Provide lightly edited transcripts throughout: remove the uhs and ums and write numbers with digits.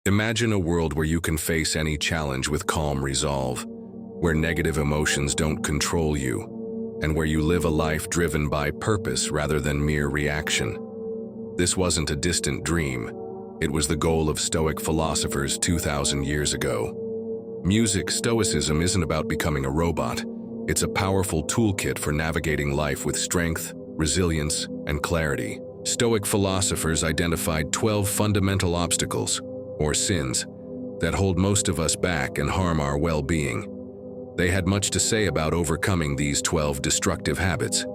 Imagine a world where you can face any challenge with calm resolve, where negative emotions don't control you, and where you live a life driven by purpose rather than mere reaction. This wasn't a distant dream. It was the goal of Stoic philosophers 2,000 years ago. Stoicism isn't about becoming a robot. It's a powerful toolkit for navigating life with strength, resilience, and clarity. Stoic philosophers identified 12 fundamental obstacles, or sins, that hold most of us back and harm our well-being. They had much to say about overcoming these 12 destructive habits.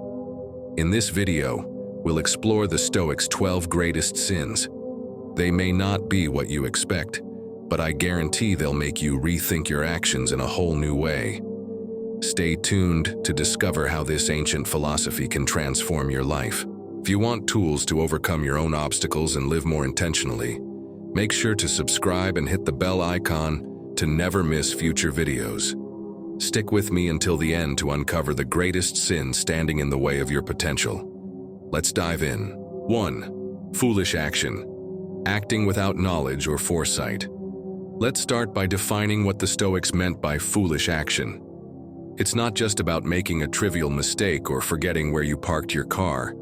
In this video, we'll explore the Stoics' 12 greatest sins. They may not be what you expect, but I guarantee they'll make you rethink your actions in a whole new way. Stay tuned to discover how this ancient philosophy can transform your life. If you want tools to overcome your own obstacles and live more intentionally, make sure to subscribe and hit the bell icon to never miss future videos. Stick with me until the end to uncover the greatest sin standing in the way of your potential. Let's dive in. 1. Foolish action. Acting without knowledge or foresight. Let's start by defining what the Stoics meant by foolish action. It's not just about making a trivial mistake or forgetting where you parked your car.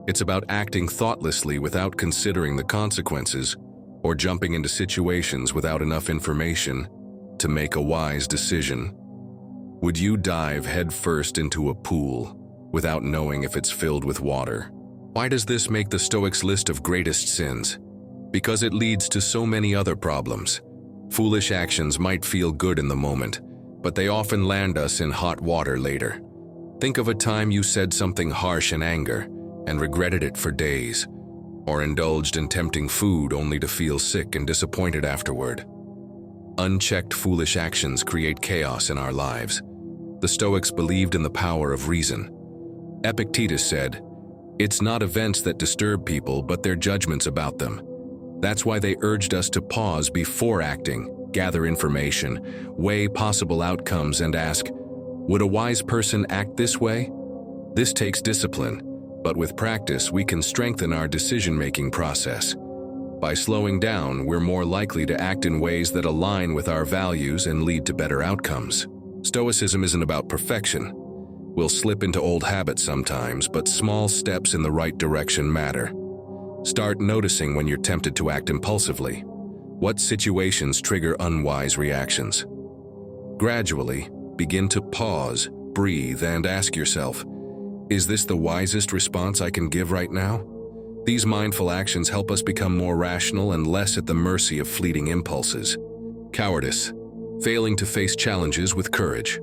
It's about acting thoughtlessly without considering the consequences, or jumping into situations without enough information to make a wise decision. Would you dive headfirst into a pool without knowing if it's filled with water? Why does this make the Stoics' list of greatest sins? Because it leads to so many other problems. Foolish actions might feel good in the moment, but they often land us in hot water later. Think of a time you said something harsh in anger and regretted it for days, or indulged in tempting food only to feel sick and disappointed afterward. Unchecked foolish actions create chaos in our lives. The Stoics believed in the power of reason. Epictetus said, "It's not events that disturb people, but their judgments about them." That's why they urged us to pause before acting, gather information, weigh possible outcomes, and ask, would a wise person act this way? This takes discipline, but with practice we can strengthen our decision-making process. By slowing down, we're more likely to act in ways that align with our values and lead to better outcomes. Stoicism isn't about perfection. We'll slip into old habits sometimes, but small steps in the right direction matter. Start noticing when you're tempted to act impulsively. What situations trigger unwise reactions? Gradually, begin to pause, breathe, and ask yourself, is this the wisest response I can give right now? These mindful actions help us become more rational and less at the mercy of fleeting impulses. Cowardice. Failing to face challenges with courage.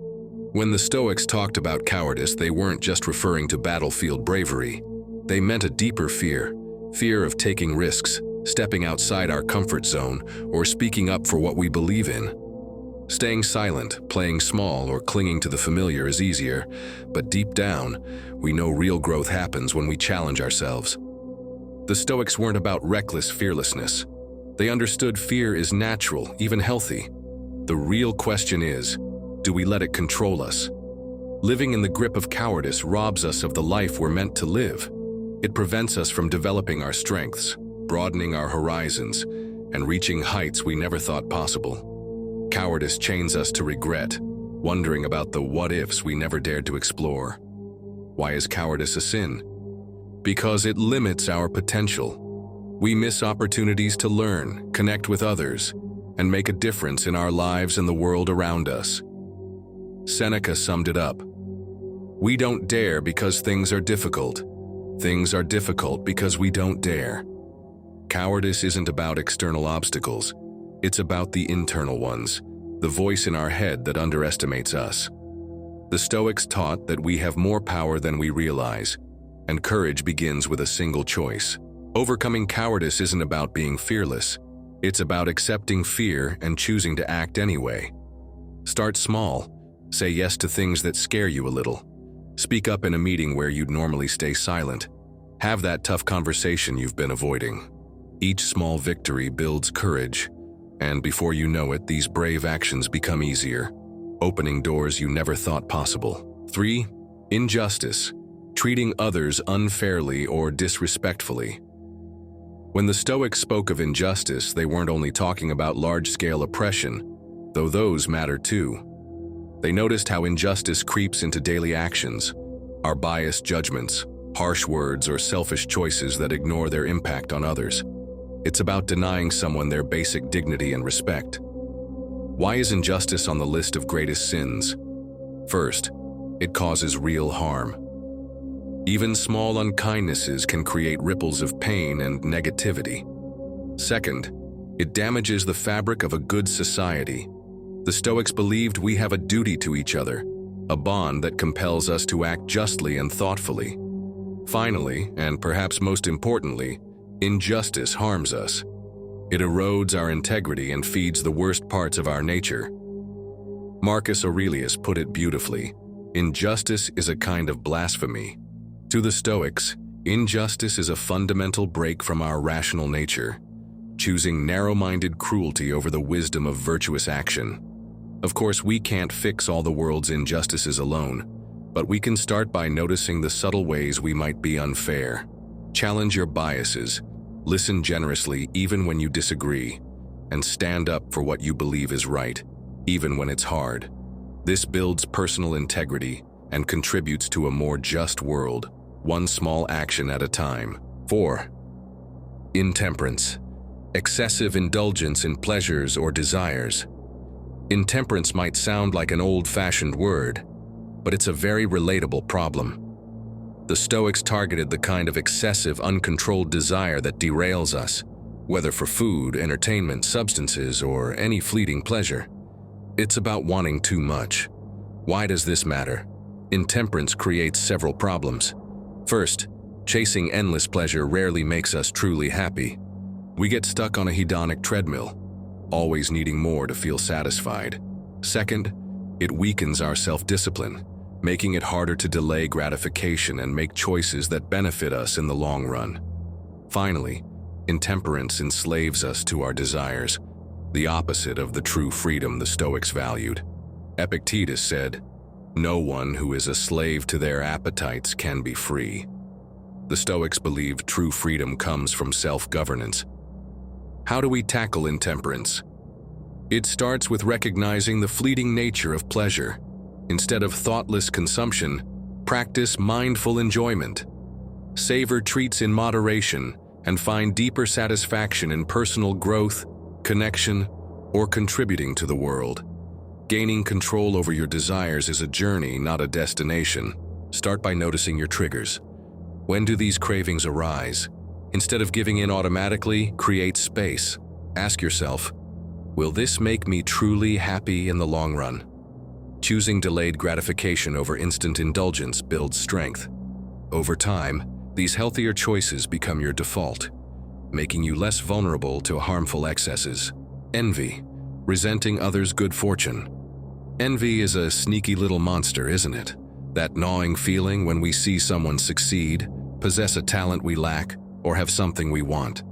When the Stoics talked about cowardice, they weren't just referring to battlefield bravery. They meant a deeper fear. Fear of taking risks, stepping outside our comfort zone, or speaking up for what we believe in. Staying silent, playing small, or clinging to the familiar is easier, but deep down, we know real growth happens when we challenge ourselves. The Stoics weren't about reckless fearlessness. They understood fear is natural, even healthy. The real question is, do we let it control us? Living in the grip of cowardice robs us of the life we're meant to live. It prevents us from developing our strengths, broadening our horizons, and reaching heights we never thought possible. Cowardice chains us to regret, wondering about the what-ifs we never dared to explore. Why is cowardice a sin? Because it limits our potential. We miss opportunities to learn, connect with others, and make a difference in our lives and the world around us. Seneca summed it up. We don't dare because things are difficult. Things are difficult because we don't dare. Cowardice isn't about external obstacles. It's about the internal ones, the voice in our head that underestimates us. The Stoics taught that we have more power than we realize, and courage begins with a single choice. Overcoming cowardice isn't about being fearless. It's about accepting fear and choosing to act anyway. Start small. Say yes to things that scare you a little. Speak up in a meeting where you'd normally stay silent. Have that tough conversation you've been avoiding. Each small victory builds courage, and before you know it, these brave actions become easier, opening doors you never thought possible. 3. Injustice. Treating others unfairly or disrespectfully. When the Stoics spoke of injustice, they weren't only talking about large-scale oppression, though those matter too. They noticed how injustice creeps into daily actions, our biased judgments, harsh words, or selfish choices that ignore their impact on others. It's about denying someone their basic dignity and respect. Why is injustice on the list of greatest sins? First, it causes real harm. Even small unkindnesses can create ripples of pain and negativity. Second, it damages the fabric of a good society. The Stoics believed we have a duty to each other, a bond that compels us to act justly and thoughtfully. Finally, and perhaps most importantly, injustice harms us. It erodes our integrity and feeds the worst parts of our nature. Marcus Aurelius put it beautifully: injustice is a kind of blasphemy. To the Stoics, injustice is a fundamental break from our rational nature, choosing narrow-minded cruelty over the wisdom of virtuous action. Of course, we can't fix all the world's injustices alone, but we can start by noticing the subtle ways we might be unfair. Challenge your biases, listen generously even when you disagree, and stand up for what you believe is right, even when it's hard. This builds personal integrity and contributes to a more just world, one small action at a time. 4. Intemperance. Excessive indulgence in pleasures or desires. Intemperance might sound like an old-fashioned word, but it's a very relatable problem. The Stoics targeted the kind of excessive, uncontrolled desire that derails us, whether for food, entertainment, substances, or any fleeting pleasure. It's about wanting too much. Why does this matter? Intemperance creates several problems. First, chasing endless pleasure rarely makes us truly happy. We get stuck on a hedonic treadmill, always needing more to feel satisfied. Second, it weakens our self-discipline, making it harder to delay gratification and make choices that benefit us in the long run. Finally, intemperance enslaves us to our desires, the opposite of the true freedom the Stoics valued. Epictetus said, "No one who is a slave to their appetites can be free." The Stoics believed true freedom comes from self-governance. How do we tackle intemperance? It starts with recognizing the fleeting nature of pleasure. Instead of thoughtless consumption, practice mindful enjoyment. Savor treats in moderation and find deeper satisfaction in personal growth, connection, or contributing to the world. Gaining control over your desires is a journey, not a destination. Start by noticing your triggers. When do these cravings arise? Instead of giving in automatically, create space. Ask yourself, will this make me truly happy in the long run? Choosing delayed gratification over instant indulgence builds strength. Over time, these healthier choices become your default, making you less vulnerable to harmful excesses. Envy. Resenting others' good fortune. Envy is a sneaky little monster, isn't it? That gnawing feeling when we see someone succeed, possess a talent we lack, or have something we want.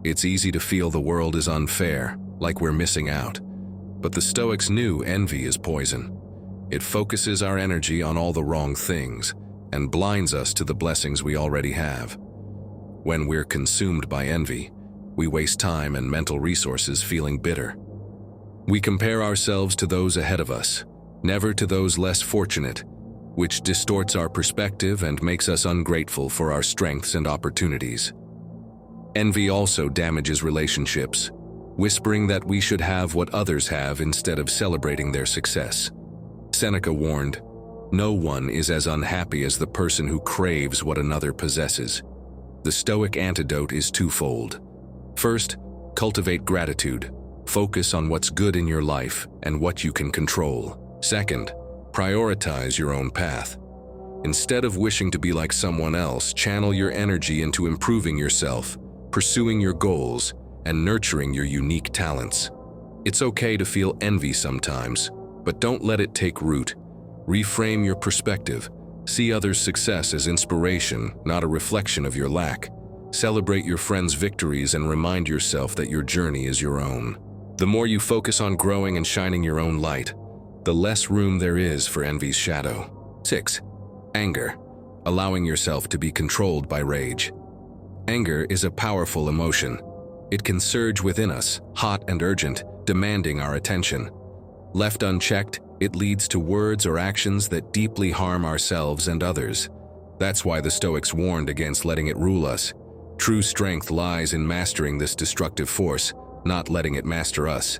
It's easy to feel the world is unfair, like we're missing out. But the Stoics knew envy is poison. It focuses our energy on all the wrong things and blinds us to the blessings we already have. When we're consumed by envy, we waste time and mental resources feeling bitter. We compare ourselves to those ahead of us, never to those less fortunate, which distorts our perspective and makes us ungrateful for our strengths and opportunities. Envy also damages relationships, whispering that we should have what others have instead of celebrating their success. Seneca warned, "No one is as unhappy as the person who craves what another possesses." The Stoic antidote is twofold. First, cultivate gratitude. Focus on what's good in your life and what you can control. Second, prioritize your own path. Instead of wishing to be like someone else, channel your energy into improving yourself, pursuing your goals, and nurturing your unique talents. It's okay to feel envy sometimes, but don't let it take root. Reframe your perspective. See others' success as inspiration, not a reflection of your lack. Celebrate your friends' victories and remind yourself that your journey is your own. The more you focus on growing and shining your own light, the less room there is for envy's shadow. 6. Anger. Allowing yourself to be controlled by rage. Anger is a powerful emotion. It can surge within us, hot and urgent, demanding our attention. Left unchecked, it leads to words or actions that deeply harm ourselves and others. That's why the Stoics warned against letting it rule us. True strength lies in mastering this destructive force, not letting it master us.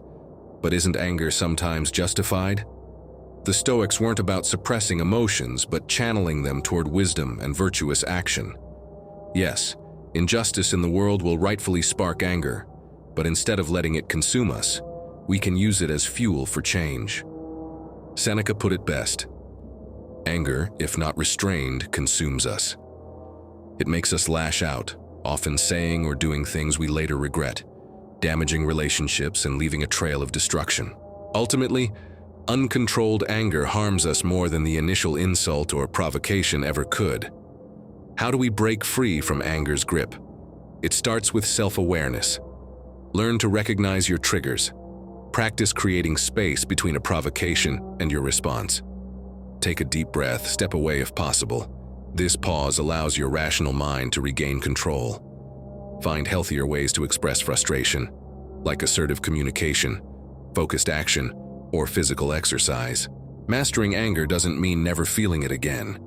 But isn't anger sometimes justified? The Stoics weren't about suppressing emotions, but channeling them toward wisdom and virtuous action. Yes, injustice in the world will rightfully spark anger, but instead of letting it consume us, we can use it as fuel for change. Seneca put it best: anger, if not restrained, consumes us. It makes us lash out, often saying or doing things we later regret, damaging relationships and leaving a trail of destruction. Ultimately, uncontrolled anger harms us more than the initial insult or provocation ever could. How do we break free from anger's grip? It starts with self-awareness. Learn to recognize your triggers. Practice creating space between a provocation and your response. Take a deep breath, step away if possible. This pause allows your rational mind to regain control. Find healthier ways to express frustration, like assertive communication, focused action, or physical exercise. Mastering anger doesn't mean never feeling it again.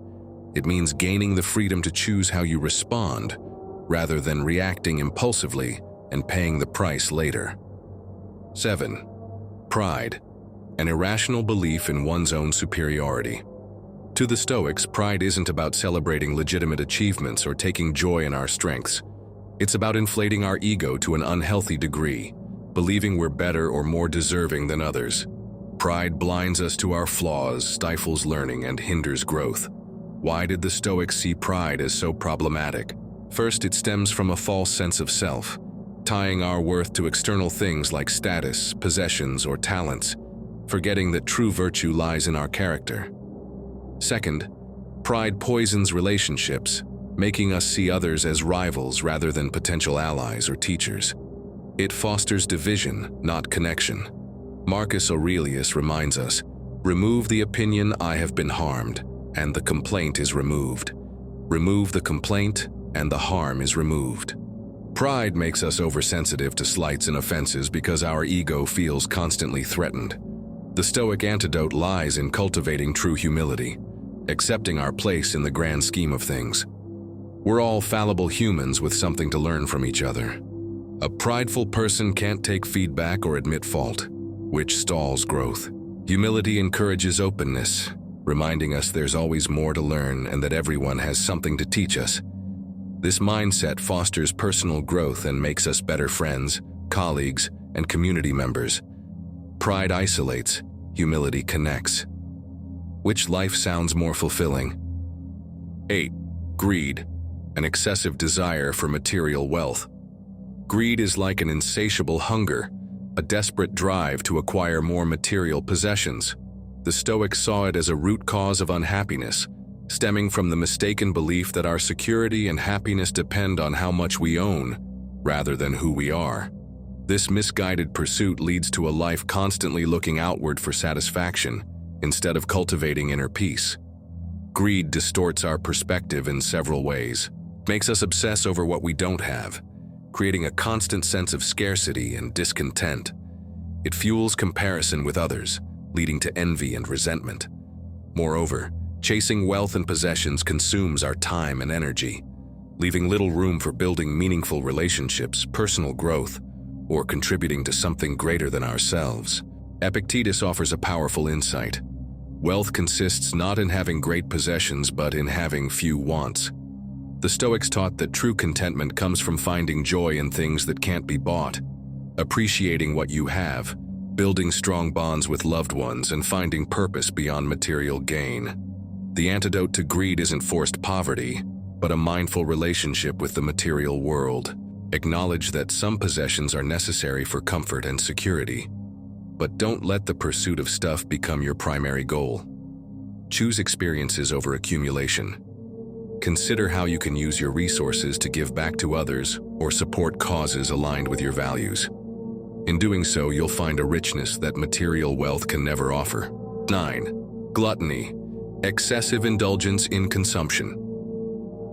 It means gaining the freedom to choose how you respond, rather than reacting impulsively and paying the price later. 7. Pride, an irrational belief in one's own superiority. To the Stoics, pride isn't about celebrating legitimate achievements or taking joy in our strengths. It's about inflating our ego to an unhealthy degree, believing we're better or more deserving than others. Pride blinds us to our flaws, stifles learning, and hinders growth. Why did the Stoics see pride as so problematic? First, it stems from a false sense of self, tying our worth to external things like status, possessions, or talents, forgetting that true virtue lies in our character. Second, pride poisons relationships, making us see others as rivals rather than potential allies or teachers. It fosters division, not connection. Marcus Aurelius reminds us, "Remove the opinion, I have been harmed, and the complaint is removed. Remove the complaint, and the harm is removed." Pride makes us oversensitive to slights and offenses because our ego feels constantly threatened. The Stoic antidote lies in cultivating true humility, accepting our place in the grand scheme of things. We're all fallible humans with something to learn from each other. A prideful person can't take feedback or admit fault, which stalls growth. Humility encourages openness, reminding us there's always more to learn and that everyone has something to teach us. This mindset fosters personal growth and makes us better friends, colleagues, and community members. Pride isolates, humility connects. Which life sounds more fulfilling? 8. Greed, an excessive desire for material wealth. Greed is like an insatiable hunger, a desperate drive to acquire more material possessions. The Stoics saw it as a root cause of unhappiness, stemming from the mistaken belief that our security and happiness depend on how much we own, rather than who we are. This misguided pursuit leads to a life constantly looking outward for satisfaction, instead of cultivating inner peace. Greed distorts our perspective in several ways, makes us obsess over what we don't have, creating a constant sense of scarcity and discontent. It fuels comparison with others, leading to envy and resentment. Moreover, chasing wealth and possessions consumes our time and energy, leaving little room for building meaningful relationships, personal growth, or contributing to something greater than ourselves. Epictetus offers a powerful insight. Wealth consists not in having great possessions, but in having few wants. The Stoics taught that true contentment comes from finding joy in things that can't be bought, appreciating what you have, building strong bonds with loved ones, and finding purpose beyond material gain. The antidote to greed isn't forced poverty, but a mindful relationship with the material world. Acknowledge that some possessions are necessary for comfort and security, but don't let the pursuit of stuff become your primary goal. Choose experiences over accumulation. Consider how you can use your resources to give back to others or support causes aligned with your values. In doing so, you'll find a richness that material wealth can never offer. 9. Gluttony, excessive indulgence in consumption.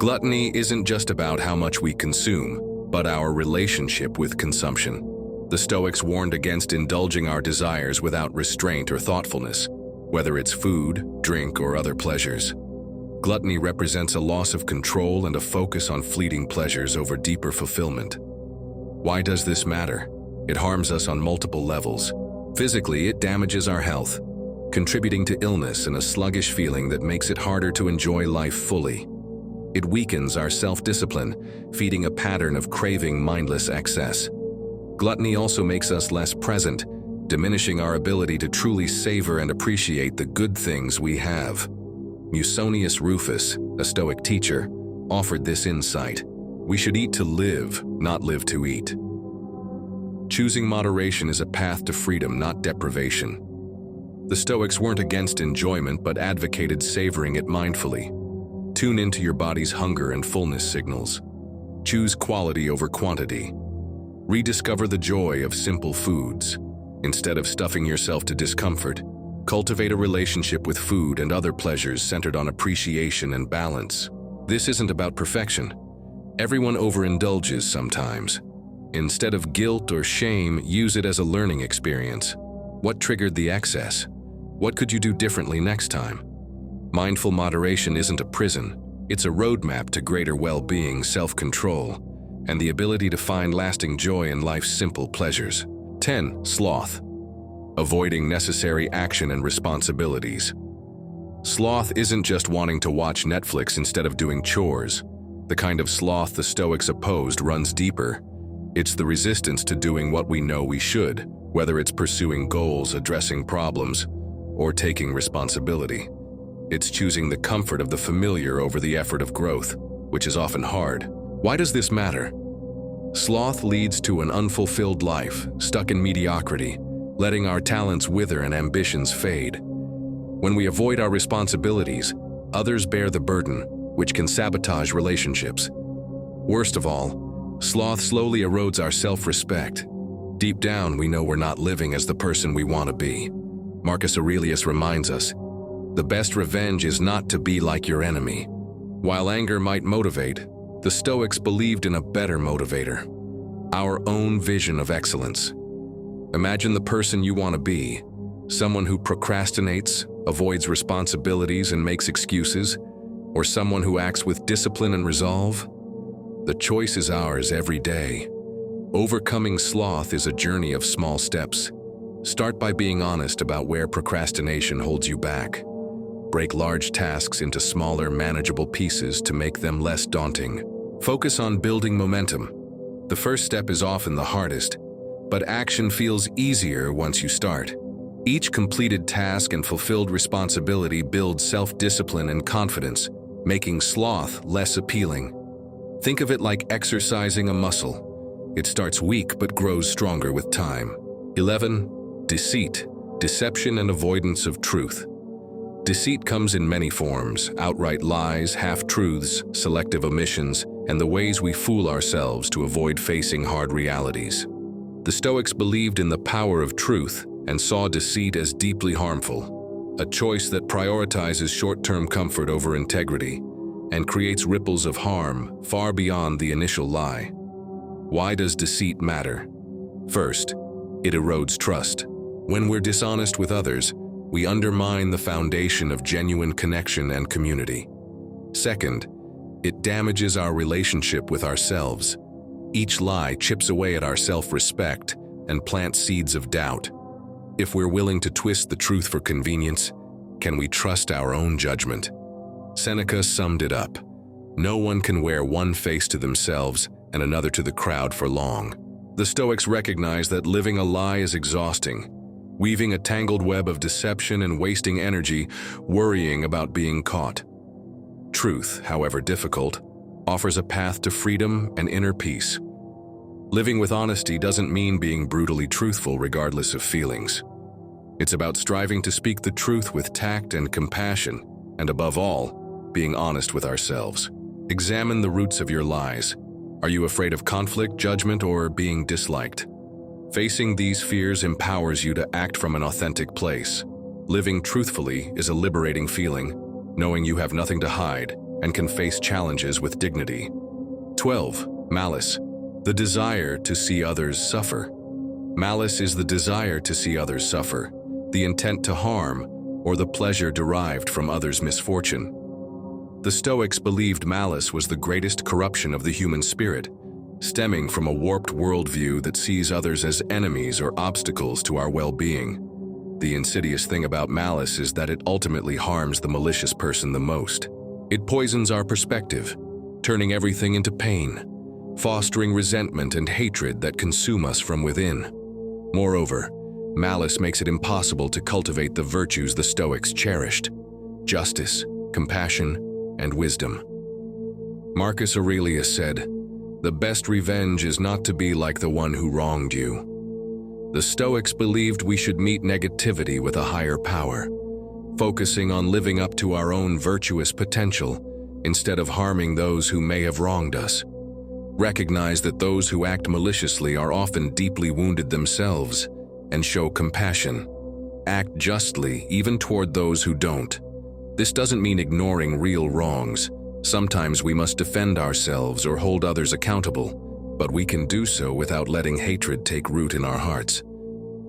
Gluttony isn't just about how much we consume, but our relationship with consumption. The Stoics warned against indulging our desires without restraint or thoughtfulness, whether it's food, drink, or other pleasures. Gluttony represents a loss of control and a focus on fleeting pleasures over deeper fulfillment. Why does this matter? It harms us on multiple levels. Physically, it damages our health, contributing to illness and a sluggish feeling that makes it harder to enjoy life fully. It weakens our self-discipline, feeding a pattern of craving mindless excess. Gluttony also makes us less present, diminishing our ability to truly savor and appreciate the good things we have. Musonius Rufus, a Stoic teacher, offered this insight: we should eat to live, not live to eat. Choosing moderation is a path to freedom, not deprivation. The Stoics weren't against enjoyment, but advocated savoring it mindfully. Tune into your body's hunger and fullness signals. Choose quality over quantity. Rediscover the joy of simple foods. Instead of stuffing yourself to discomfort, cultivate a relationship with food and other pleasures centered on appreciation and balance. This isn't about perfection. Everyone overindulges sometimes. Instead of guilt or shame, use it as a learning experience. What triggered the excess? What could you do differently next time? Mindful moderation isn't a prison. It's a roadmap to greater well-being, self-control, and the ability to find lasting joy in life's simple pleasures. 10. Sloth. Avoiding necessary action and responsibilities. Sloth isn't just wanting to watch Netflix instead of doing chores. The kind of sloth the Stoics opposed runs deeper. It's the resistance to doing what we know we should, whether it's pursuing goals, addressing problems, or taking responsibility. It's choosing the comfort of the familiar over the effort of growth, which is often hard. Why does this matter? Sloth leads to an unfulfilled life, stuck in mediocrity, letting our talents wither and ambitions fade. When we avoid our responsibilities, others bear the burden, which can sabotage relationships. Worst of all, sloth slowly erodes our self-respect. Deep down, we know we're not living as the person we want to be. Marcus Aurelius reminds us, the best revenge is not to be like your enemy. While anger might motivate, the Stoics believed in a better motivator: our own vision of excellence. Imagine the person you want to be, someone who procrastinates, avoids responsibilities, and makes excuses, or someone who acts with discipline and resolve. The choice is ours every day. Overcoming sloth is a journey of small steps. Start by being honest about where procrastination holds you back. Break large tasks into smaller, manageable pieces to make them less daunting. Focus on building momentum. The first step is often the hardest, but action feels easier once you start. Each completed task and fulfilled responsibility builds self-discipline and confidence, making sloth less appealing. Think of it like exercising a muscle. It starts weak but grows stronger with time. 11. Deceit, deception and avoidance of truth. Deceit comes in many forms: outright lies, half-truths, selective omissions, and the ways we fool ourselves to avoid facing hard realities. The Stoics believed in the power of truth and saw deceit as deeply harmful, a choice that prioritizes short-term comfort over integrity and creates ripples of harm far beyond the initial lie. Why does deceit matter? First, it erodes trust. When we're dishonest with others, we undermine the foundation of genuine connection and community. Second, it damages our relationship with ourselves. Each lie chips away at our self-respect and plants seeds of doubt. If we're willing to twist the truth for convenience, can we trust our own judgment? Seneca summed it up: no one can wear one face to themselves and another to the crowd for long. The Stoics recognize that living a lie is exhausting, weaving a tangled web of deception and wasting energy worrying about being caught. Truth, however difficult, offers a path to freedom and inner peace. Living with honesty doesn't mean being brutally truthful regardless of feelings. It's about striving to speak the truth with tact and compassion, and above all, being honest with ourselves. Examine the roots of your lies. Are you afraid of conflict, judgment, or being disliked? Facing these fears empowers you to act from an authentic place. Living truthfully is a liberating feeling, knowing you have nothing to hide and can face challenges with dignity. 12. Malice, the desire to see others suffer. Malice is the desire to see others suffer, the intent to harm, or the pleasure derived from others' misfortune. The Stoics believed malice was the greatest corruption of the human spirit, stemming from a warped worldview that sees others as enemies or obstacles to our well-being. The insidious thing about malice is that it ultimately harms the malicious person the most. It poisons our perspective, turning everything into pain, fostering resentment and hatred that consume us from within. Moreover, malice makes it impossible to cultivate the virtues the Stoics cherished: justice, compassion, and wisdom. Marcus Aurelius said, "The best revenge is not to be like the one who wronged you." The Stoics believed we should meet negativity with a higher power, focusing on living up to our own virtuous potential instead of harming those who may have wronged us. Recognize that those who act maliciously are often deeply wounded themselves, and show compassion. Act justly even toward those who don't. This doesn't mean ignoring real wrongs. Sometimes we must defend ourselves or hold others accountable, but we can do so without letting hatred take root in our hearts.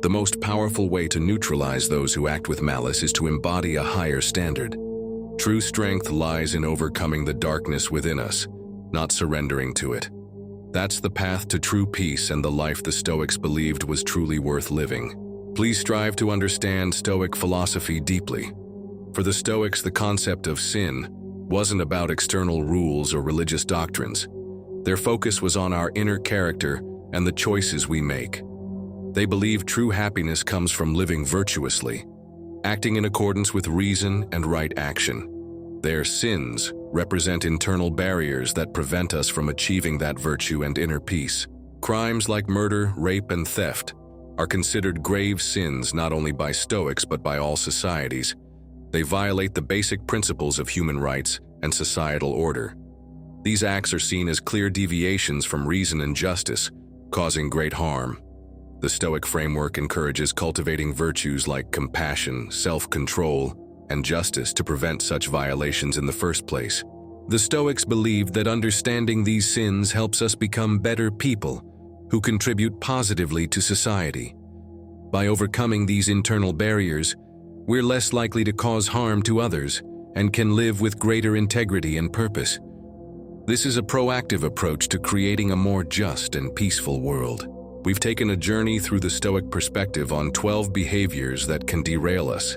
The most powerful way to neutralize those who act with malice is to embody a higher standard. True strength lies in overcoming the darkness within us, not surrendering to it. That's the path to true peace and the life the Stoics believed was truly worth living. Please strive to understand Stoic philosophy deeply. For the Stoics, the concept of sin wasn't about external rules or religious doctrines. Their focus was on our inner character and the choices we make. They believed true happiness comes from living virtuously, acting in accordance with reason and right action. Their sins represent internal barriers that prevent us from achieving that virtue and inner peace. Crimes like murder, rape, and theft are considered grave sins not only by Stoics but by all societies. They violate the basic principles of human rights and societal order. These acts are seen as clear deviations from reason and justice, causing great harm. The Stoic framework encourages cultivating virtues like compassion, self-control, and justice to prevent such violations in the first place. The Stoics believed that understanding these sins helps us become better people who contribute positively to society. By overcoming these internal barriers, we're less likely to cause harm to others and can live with greater integrity and purpose. This is a proactive approach to creating a more just and peaceful world. We've taken a journey through the Stoic perspective on 12 behaviors that can derail us.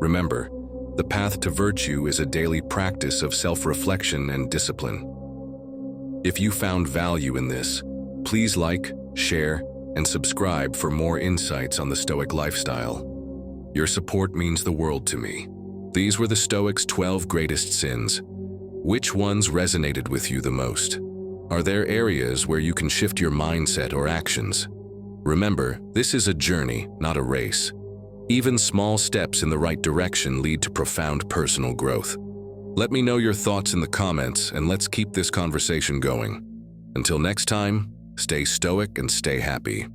Remember, the path to virtue is a daily practice of self-reflection and discipline. If you found value in this, please like, share, and subscribe for more insights on the Stoic lifestyle. Your support means the world to me. These were the Stoics' 12 greatest sins. Which ones resonated with you the most? Are there areas where you can shift your mindset or actions? Remember, this is a journey, not a race. Even small steps in the right direction lead to profound personal growth. Let me know your thoughts in the comments, and let's keep this conversation going. Until next time, stay stoic and stay happy.